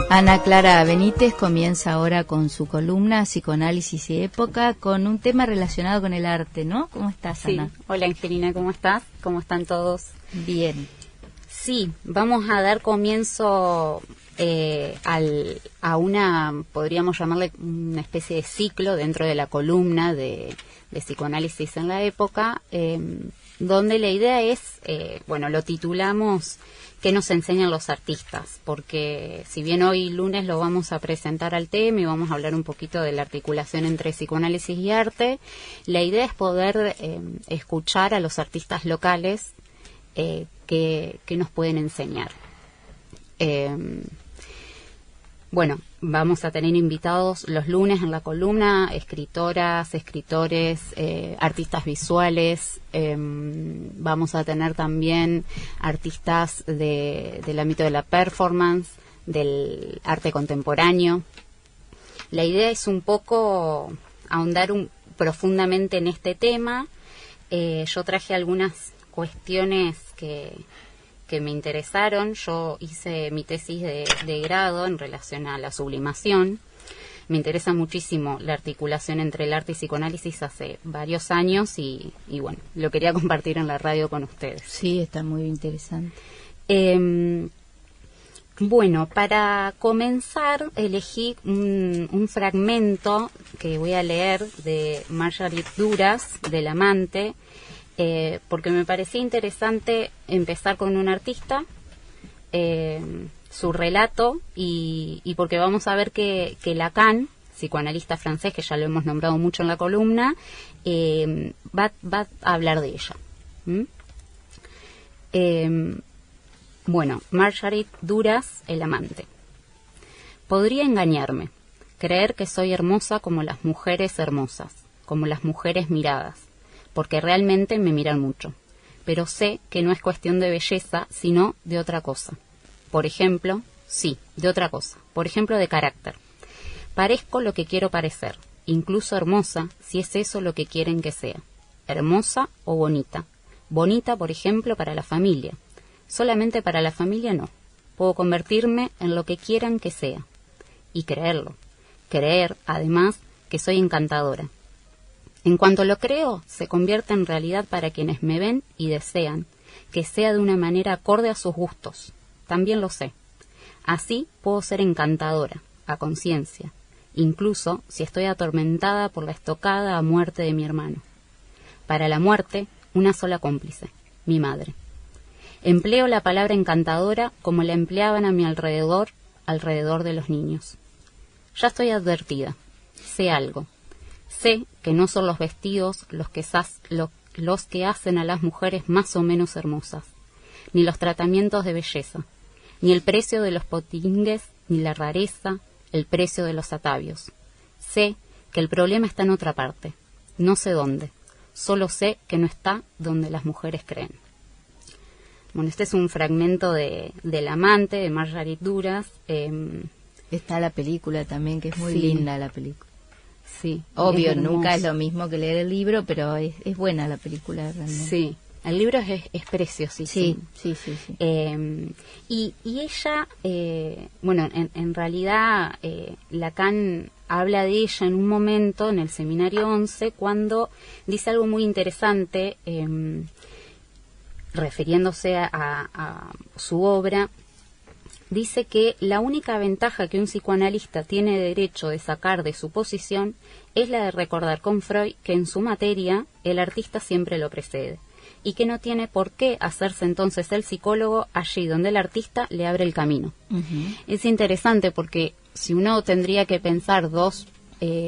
Ana Clara Benítez comienza ahora con su columna Psicoanálisis y Época, con un tema relacionado con el arte, ¿no? ¿Cómo estás, Ana? Sí. Hola, Angelina, ¿cómo estás? ¿Cómo están todos? Bien. Sí, vamos a dar comienzo a una, podríamos llamarle una especie de ciclo dentro de la columna de Psicoanálisis en la Época, donde la idea es, lo titulamos ¿Qué nos enseñan los artistas? Porque si bien hoy lunes lo vamos a presentar al tema y vamos a hablar un poquito de la articulación entre psicoanálisis y arte, la idea es poder escuchar a los artistas locales que nos pueden enseñar. Vamos a tener invitados los lunes en la columna, escritoras, escritores, artistas visuales. Vamos a tener también artistas del ámbito de la performance, del arte contemporáneo. La idea es un poco ahondar profundamente en este tema. Yo traje algunas cuestiones que me interesaron. Yo hice mi tesis de grado en relación a la sublimación. Me interesa muchísimo la articulación entre el arte y psicoanálisis hace varios años y lo quería compartir en la radio con ustedes. Sí, está muy interesante. Para comenzar elegí un fragmento que voy a leer de Margaret Duras, del Amante, porque me parecía interesante empezar con un artista, su relato, y porque vamos a ver que Lacan, psicoanalista francés, que ya lo hemos nombrado mucho en la columna, va a hablar de ella. Margaret Duras, El Amante. Podría engañarme, creer que soy hermosa como las mujeres hermosas, como las mujeres miradas, porque realmente me miran mucho, pero sé que no es cuestión de belleza, sino de otra cosa. Por ejemplo, de otra cosa, por ejemplo, de carácter. Parezco lo que quiero parecer, incluso hermosa, si es eso lo que quieren que sea. Hermosa o bonita. Bonita, por ejemplo, para la familia. Solamente para la familia no. Puedo convertirme en lo que quieran que sea. Y creerlo. Creer, además, que soy encantadora. En cuanto lo creo, se convierte en realidad para quienes me ven y desean que sea de una manera acorde a sus gustos. También lo sé. Así puedo ser encantadora, a conciencia, incluso si estoy atormentada por la estocada a muerte de mi hermano. Para la muerte, una sola cómplice, mi madre. Empleo la palabra encantadora como la empleaban a mi alrededor de los niños. Ya estoy advertida, sé algo. Sé que no son los vestidos los que hacen a las mujeres más o menos hermosas, ni los tratamientos de belleza, ni el precio de los potingues, ni la rareza, el precio de los atavios. Sé que el problema está en otra parte, no sé dónde, solo sé que no está donde las mujeres creen. Este es un fragmento del Amante, de Margaret Duras. Está la película también, que es muy linda la película. Sí, obvio, nunca es lo mismo que leer el libro, pero es buena la película realmente. Sí, el libro es preciosísimo. Sí. Y ella, en realidad Lacan habla de ella en un momento en el Seminario 11 cuando dice algo muy interesante, refiriéndose a su obra. Dice que la única ventaja que un psicoanalista tiene derecho de sacar de su posición es la de recordar con Freud que en su materia el artista siempre lo precede y que no tiene por qué hacerse entonces el psicólogo allí donde el artista le abre el camino. Uh-huh. Es interesante porque si uno tendría que pensar dos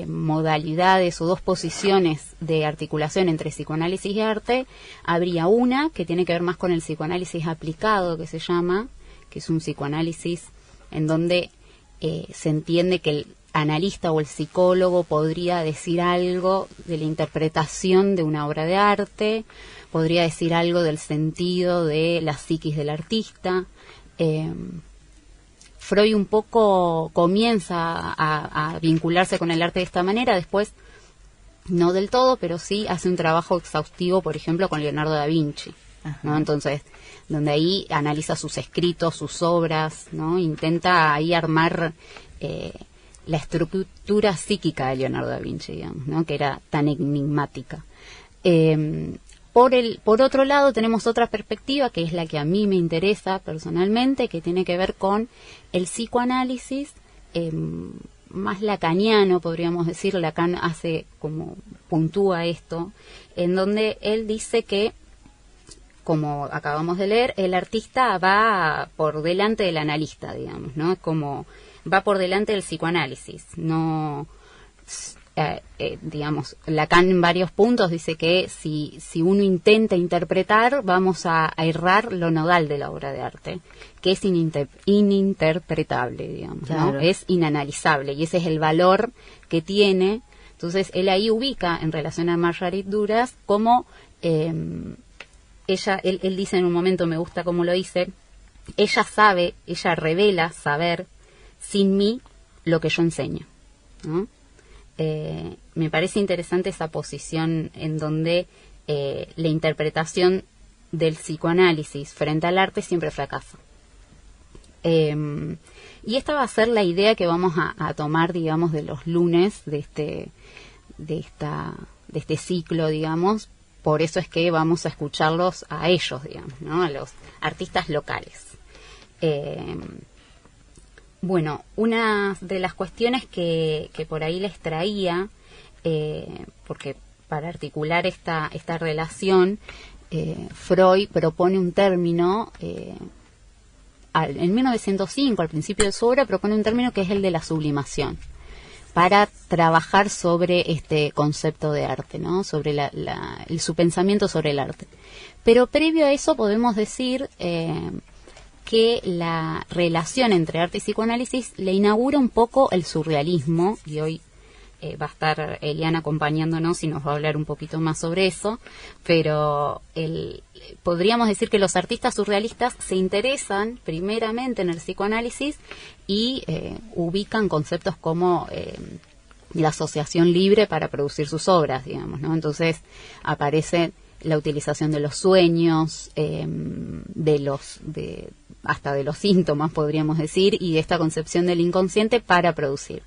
modalidades o dos posiciones de articulación entre psicoanálisis y arte, habría una que tiene que ver más con el psicoanálisis aplicado, que se llama, que es un psicoanálisis en donde se entiende que el analista o el psicólogo podría decir algo de la interpretación de una obra de arte, podría decir algo del sentido de la psiquis del artista. Freud un poco comienza a vincularse con el arte de esta manera, después no del todo, pero sí hace un trabajo exhaustivo, por ejemplo, con Leonardo da Vinci. ¿no? Entonces, donde ahí analiza sus escritos, sus obras, ¿no? Intenta ahí armar la estructura psíquica de Leonardo da Vinci, digamos, ¿no? Que era tan enigmática. Por otro lado, tenemos otra perspectiva, que es la que a mí me interesa personalmente, que tiene que ver con el psicoanálisis más lacaniano, podríamos decir. Lacan hace como puntúa esto, en donde él dice que, como acabamos de leer, el artista va por delante del analista, digamos, ¿no? Es como va por delante del psicoanálisis, no... digamos, Lacan en varios puntos dice que si uno intenta interpretar, vamos a errar lo nodal de la obra de arte, que es ininterpretable, digamos, claro, ¿no? Es inanalizable, y ese es el valor que tiene. Entonces, él ahí ubica, en relación a Marguerite Duras, como él dice en un momento, me gusta cómo lo dice, ella revela saber sin mí lo que yo enseño, ¿no? Me parece interesante esa posición en donde la interpretación del psicoanálisis frente al arte siempre fracasa. Y esta va a ser la idea que vamos a tomar, digamos, de los lunes de este ciclo, digamos. Por eso es que vamos a escucharlos a ellos, digamos, ¿no? A los artistas locales. Bueno, una de las cuestiones que por ahí les traía, porque para articular esta relación, Freud propone un término, en 1905, al principio de su obra, propone un término que es el de la sublimación, para trabajar sobre este concepto de arte, ¿no? Sobre su pensamiento sobre el arte. Pero previo a eso podemos decir que la relación entre arte y psicoanálisis le inaugura un poco el surrealismo, y hoy va a estar Eliana acompañándonos y nos va a hablar un poquito más sobre eso, pero podríamos decir que los artistas surrealistas se interesan primeramente en el psicoanálisis y ubican conceptos como la asociación libre para producir sus obras, digamos, ¿no? Entonces aparece la utilización de los sueños, hasta de los síntomas, podríamos decir, y de esta concepción del inconsciente para producir.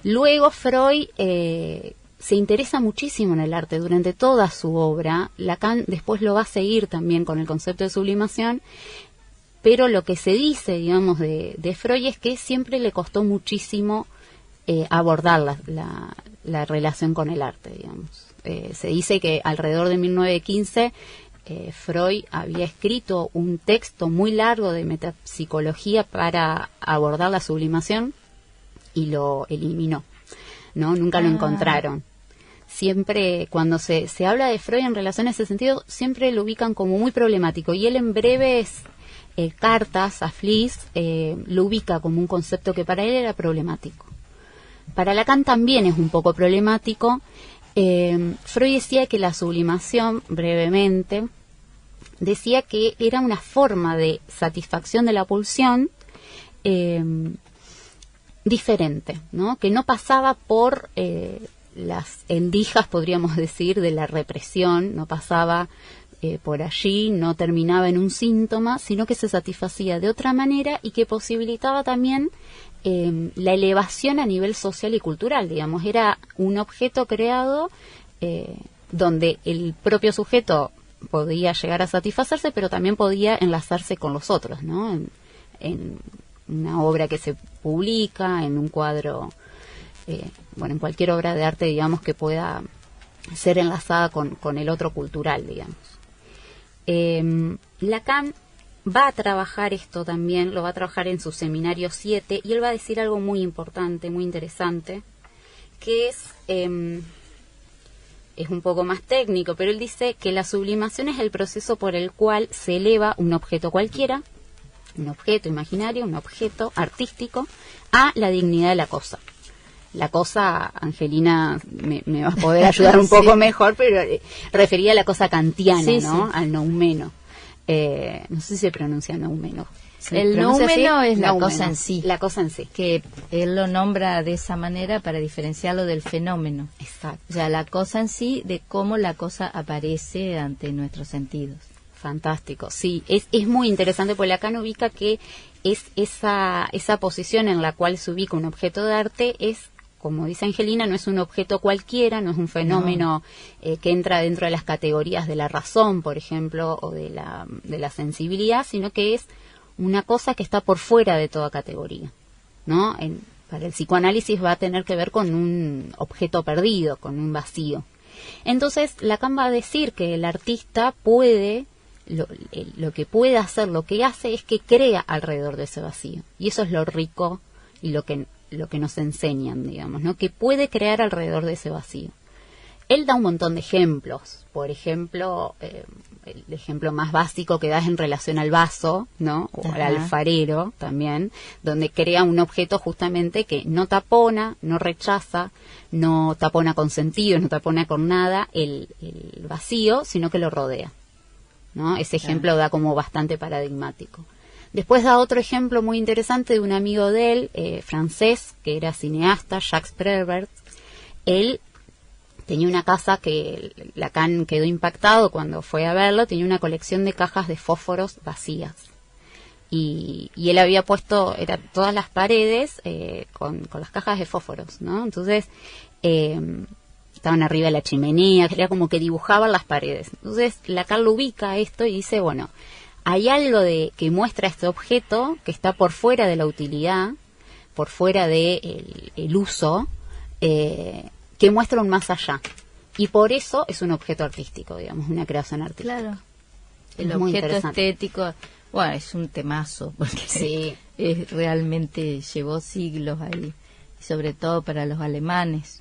Luego Freud se interesa muchísimo en el arte durante toda su obra. Lacan después lo va a seguir también con el concepto de sublimación, pero lo que se dice, digamos, de Freud es que siempre le costó muchísimo abordar la relación con el arte, digamos. Se dice que alrededor de 1915 Freud había escrito un texto muy largo de metapsicología para abordar la sublimación y lo eliminó, ¿no? Nunca lo encontraron. Siempre, cuando se habla de Freud en relación a ese sentido, siempre lo ubican como muy problemático, y él en breves cartas a Fliess lo ubica como un concepto que para él era problemático. Para Lacan también es un poco problemático. Freud decía que la sublimación, brevemente, decía que era una forma de satisfacción de la pulsión diferente, ¿no? Que no pasaba por las endijas, podríamos decir, de la represión, no pasaba por allí, no terminaba en un síntoma, sino que se satisfacía de otra manera y que posibilitaba también la elevación a nivel social y cultural, digamos. Era un objeto creado donde el propio sujeto podía llegar a satisfacerse, pero también podía enlazarse con los otros, ¿no? En una obra que se publica, en un cuadro, en cualquier obra de arte, digamos, que pueda ser enlazada con el otro cultural, digamos. Lacan va a trabajar esto también, lo va a trabajar en su seminario 7, y él va a decir algo muy importante, muy interesante, que es un poco más técnico, pero él dice que la sublimación es el proceso por el cual se eleva un objeto cualquiera, un objeto imaginario, un objeto artístico, a la dignidad de la cosa. La cosa, Angelina me va a poder ayudar un poco mejor, pero refería a la cosa kantiana, sí, ¿no? Sí. Al noumeno. No sé si se pronuncia noumeno. El noumeno es la noumeno, cosa en sí. La cosa en sí. Que él lo nombra de esa manera para diferenciarlo del fenómeno. Exacto. O sea, la cosa en sí, de cómo la cosa aparece ante nuestros sentidos. Fantástico, sí, es muy interesante porque Lacan ubica que es esa posición en la cual se ubica un objeto de arte es, como dice Angelina, no es un objeto cualquiera, no es un fenómeno que entra dentro de las categorías de la razón, por ejemplo, o de la sensibilidad, sino que es una cosa que está por fuera de toda categoría, ¿no? Para el psicoanálisis va a tener que ver con un objeto perdido, con un vacío. Entonces, Lacan va a decir que el artista puede, lo que puede hacer, lo que hace es que crea alrededor de ese vacío. Y eso es lo rico y lo que nos enseñan, digamos, ¿no? Que puede crear alrededor de ese vacío. Él da un montón de ejemplos. Por ejemplo, el ejemplo más básico que da es en relación al vaso, ¿no? O al alfarero también, donde crea un objeto justamente que no tapona, no rechaza, no tapona con sentido, no tapona con nada el vacío, sino que lo rodea, ¿no? Ese ejemplo da como bastante paradigmático. Después da otro ejemplo muy interesante de un amigo de él, francés, que era cineasta, Jacques Prévert. Él tenía una casa que Lacan quedó impactado cuando fue a verlo, tenía una colección de cajas de fósforos vacías. Y él había puesto todas las paredes con las cajas de fósforos, ¿no? Entonces, estaban arriba de la chimenea, era como que dibujaban las paredes. Entonces, Lacan lo ubica a esto y dice, bueno, hay algo que muestra este objeto que está por fuera de la utilidad, por fuera de el uso, que muestra un más allá. Y por eso es un objeto artístico, digamos, una creación artística. Claro. El objeto estético, bueno, es un temazo, porque sí, realmente llevó siglos ahí, sobre todo para los alemanes.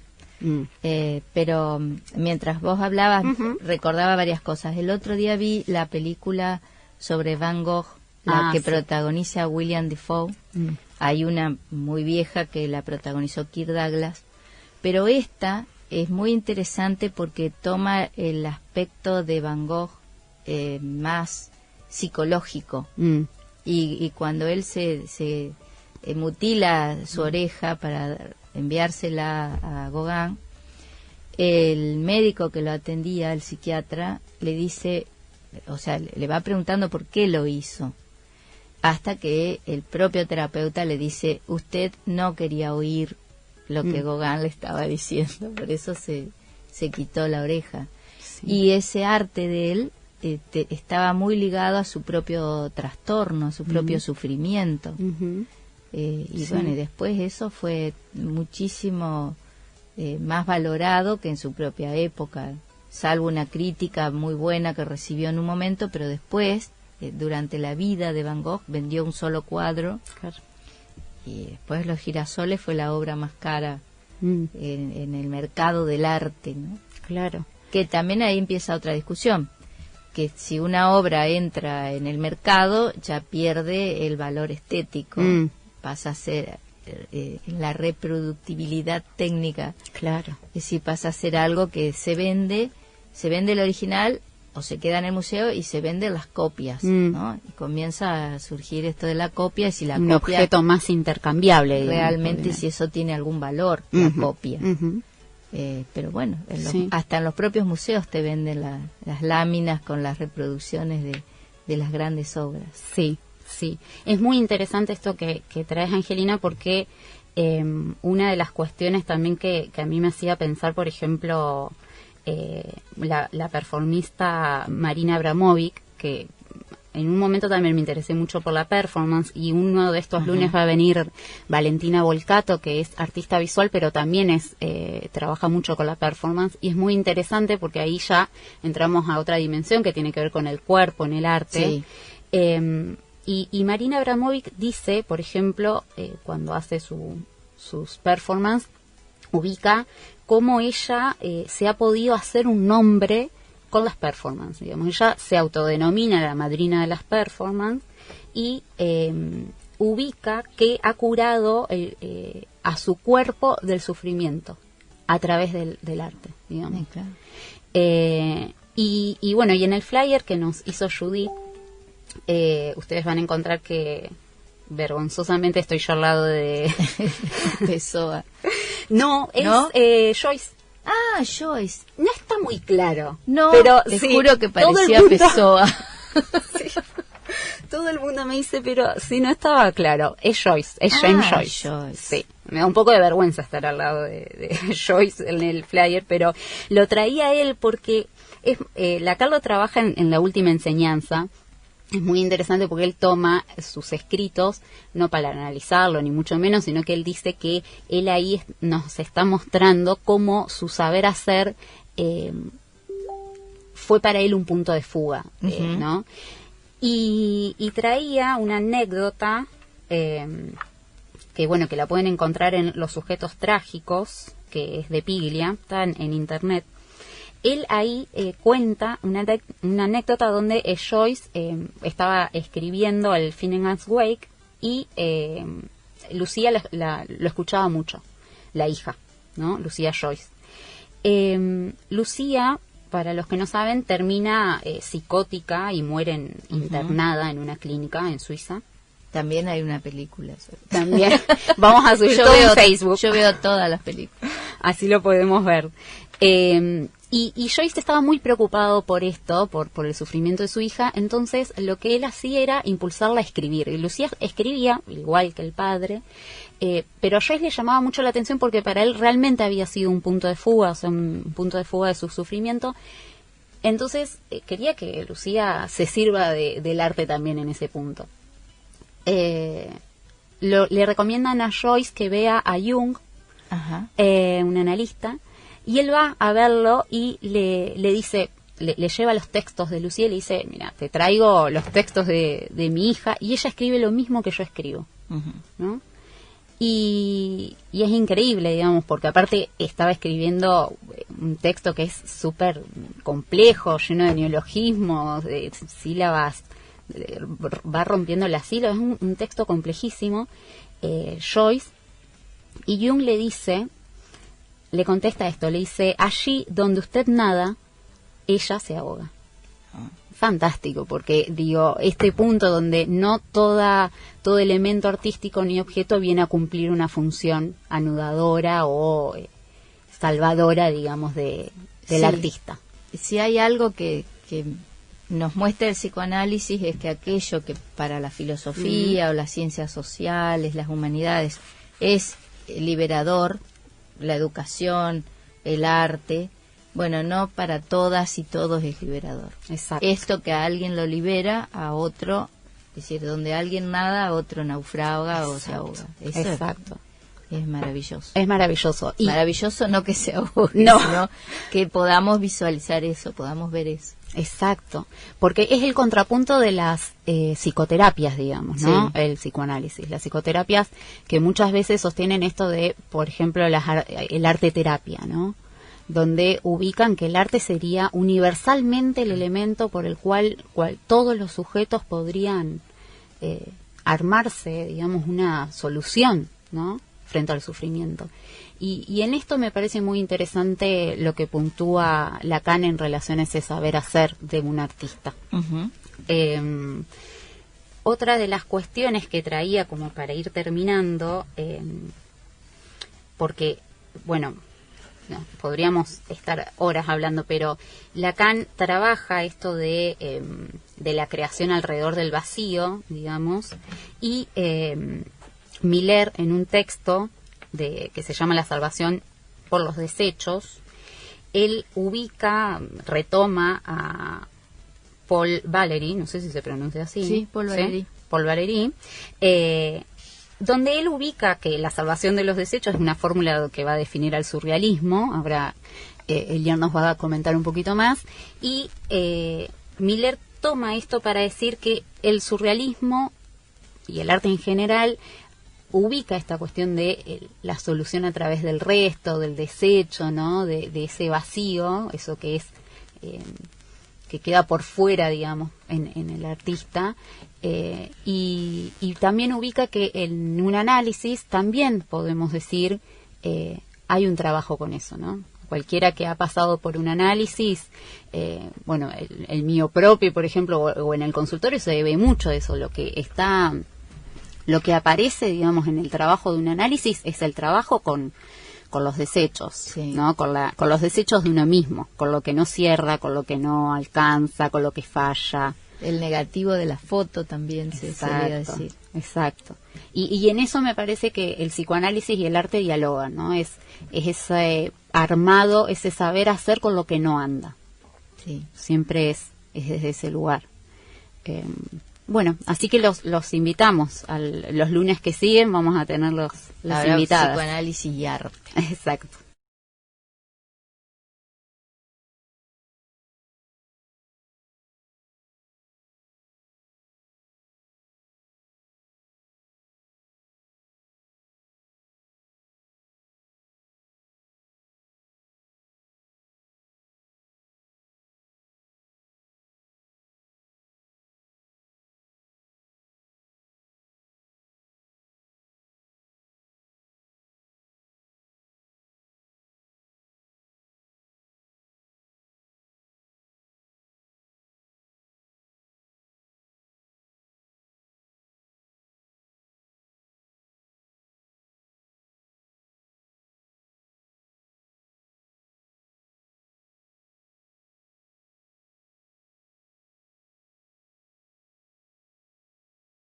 Pero mientras vos hablabas, recordaba varias cosas. El otro día vi la película sobre Van Gogh, la que protagoniza William Dafoe. Hay una muy vieja que la protagonizó Kirk Douglas, pero esta es muy interesante porque toma el aspecto de Van Gogh más psicológico. Y cuando él se mutila su oreja para enviársela a Gauguin, el médico que lo atendía, el psiquiatra, le dice, o sea, le va preguntando por qué lo hizo, hasta que el propio terapeuta le dice, usted no quería oír lo que Gauguin le estaba diciendo, por eso se quitó la oreja. Sí. Y ese arte de él estaba muy ligado a su propio trastorno, a su propio sufrimiento. Y bueno, y después eso fue muchísimo más valorado que en su propia época, salvo una crítica muy buena que recibió en un momento, pero después, durante la vida de Van Gogh, vendió un solo cuadro. Claro. Y después Los girasoles fue la obra más cara en el mercado del arte, ¿no? Claro. Que también ahí empieza otra discusión, que si una obra entra en el mercado ya pierde el valor estético, pasa a ser la reproductibilidad técnica. Claro. Es decir, pasa a ser algo que se vende el original o se queda en el museo y se venden las copias, ¿no? Y comienza a surgir esto de la copia, y si la un copia objeto más intercambiable, realmente, digamos, si eso tiene algún valor, la copia. Pero bueno, hasta en los propios museos te venden las láminas con las reproducciones de las grandes obras. Sí, sí. Es muy interesante esto que traes, Angelina, porque una de las cuestiones también que a mí me hacía pensar, por ejemplo, la performista Marina Abramovic, que en un momento también me interesé mucho por la performance, y uno de estos lunes va a venir Valentina Volcato, que es artista visual, pero también trabaja mucho con la performance, y es muy interesante porque ahí ya entramos a otra dimensión que tiene que ver con el cuerpo, en el arte. Sí. Y Marina Abramovic dice, por ejemplo, cuando hace sus performance, ubica cómo ella se ha podido hacer un nombre con las performances, digamos. Ella se autodenomina la madrina de las performances y ubica que ha curado a su cuerpo del sufrimiento a través del arte, digamos. Sí, claro. Y bueno, y en el flyer que nos hizo Judith, ustedes van a encontrar que vergonzosamente estoy yo al lado de Pessoa. No, es Joyce. Ah, Joyce. No está muy claro. No, pero te juro que parecía Pessoa. Sí. Todo el mundo me dice, pero si no estaba claro, es Joyce, es James Joyce. Sí, me da un poco de vergüenza estar al lado de Joyce en el flyer, pero lo traía él porque Lacan lo trabaja en la última enseñanza. Es muy interesante porque él toma sus escritos, no para analizarlo ni mucho menos, sino que él dice que él ahí nos está mostrando cómo su saber hacer fue para él un punto de fuga, ¿no? Y traía una anécdota que bueno, que la pueden encontrar en Los sujetos trágicos, que es de Piglia, está en internet. Él ahí cuenta una anécdota donde Joyce estaba escribiendo el Finnegan's Wake y Lucía lo escuchaba mucho, la hija, ¿no? Lucía Joyce. Lucía, para los que no saben, termina psicótica y muere internada en una clínica en Suiza. También hay una película. También. Vamos a subir todo en Facebook. Yo veo todas las películas. Así lo podemos ver. Y Joyce estaba muy preocupado por esto, por el sufrimiento de su hija, entonces lo que él hacía era impulsarla a escribir. Y Lucía escribía, igual que el padre, pero a Joyce le llamaba mucho la atención porque para él realmente había sido un punto de fuga, o sea, un punto de fuga de su sufrimiento. Entonces quería que Lucía se sirva del arte también en ese punto. Le recomiendan a Joyce que vea a Jung, un analista, y él va a verlo y le dice, le lleva los textos de Lucía y le dice, mira, te traigo los textos de mi hija, y ella escribe lo mismo que yo escribo, ¿no? Y es increíble, digamos, porque aparte estaba escribiendo un texto que es súper complejo, lleno de neologismos, de sílabas, va rompiendo las sílabas, es un texto complejísimo, Joyce, y Jung le contesta esto, le dice, allí donde usted nada, ella se ahoga. Fantástico, porque digo, este punto donde no todo elemento artístico ni objeto viene a cumplir una función anudadora o salvadora, digamos, del artista. Si hay algo que nos muestra el psicoanálisis es que aquello que para la filosofía o las ciencias sociales, las humanidades, es liberador, la educación, el arte, bueno, no para todas y todos es liberador. Exacto. Esto que a alguien lo libera, a otro, es decir, donde alguien nada, a otro naufraga o se ahoga. Eso Exacto. Es maravilloso. Es maravilloso. Y maravilloso no que se ahogue, no, sino que podamos visualizar eso, podamos ver eso. Exacto, porque es el contrapunto de las psicoterapias, digamos, ¿no? Sí. El psicoanálisis, las psicoterapias que muchas veces sostienen esto de, por ejemplo, el arte terapia, ¿no? Donde ubican que el arte sería universalmente el elemento por el cual todos los sujetos podrían armarse, digamos, una solución, ¿no? Frente al sufrimiento. Y en esto me parece muy interesante lo que puntúa Lacan en relación a ese saber hacer de un artista. Otra de las cuestiones que traía como para ir terminando, porque, bueno, no, podríamos estar horas hablando, pero Lacan trabaja esto de la creación alrededor del vacío, digamos, y Miller en un texto que se llama La salvación por los desechos, él retoma a Paul Valéry, no sé si se pronuncia así. Sí, Paul Valéry. ¿Sí? Paul Valéry, donde él ubica que la salvación de los desechos es una fórmula que va a definir al surrealismo. Ahora Elian nos va a comentar un poquito más. Y Miller toma esto para decir que el surrealismo y el arte en general ubica esta cuestión de la solución a través del resto, del desecho, ¿no? De ese vacío, eso que es que queda por fuera, digamos, en el artista, y también ubica que en un análisis también podemos decir hay un trabajo con eso, ¿no? Cualquiera que ha pasado por un análisis, bueno, el mío propio, por ejemplo, o en el consultorio se ve mucho de eso, lo que aparece, digamos, en el trabajo de un análisis es el trabajo con los desechos, sí, ¿no? Con los desechos de uno mismo, con lo que no cierra, con lo que no alcanza, con lo que falla, El negativo de la foto también se solía decir. Exacto. Y en eso me parece que el psicoanálisis y el arte dialogan, ¿no? Es ese armado, ese saber hacer con lo que no anda. Sí. Siempre es desde ese lugar. Bueno, así que los invitamos. Los lunes que siguen vamos a tener los invitados. Psicoanálisis y arte. Exacto.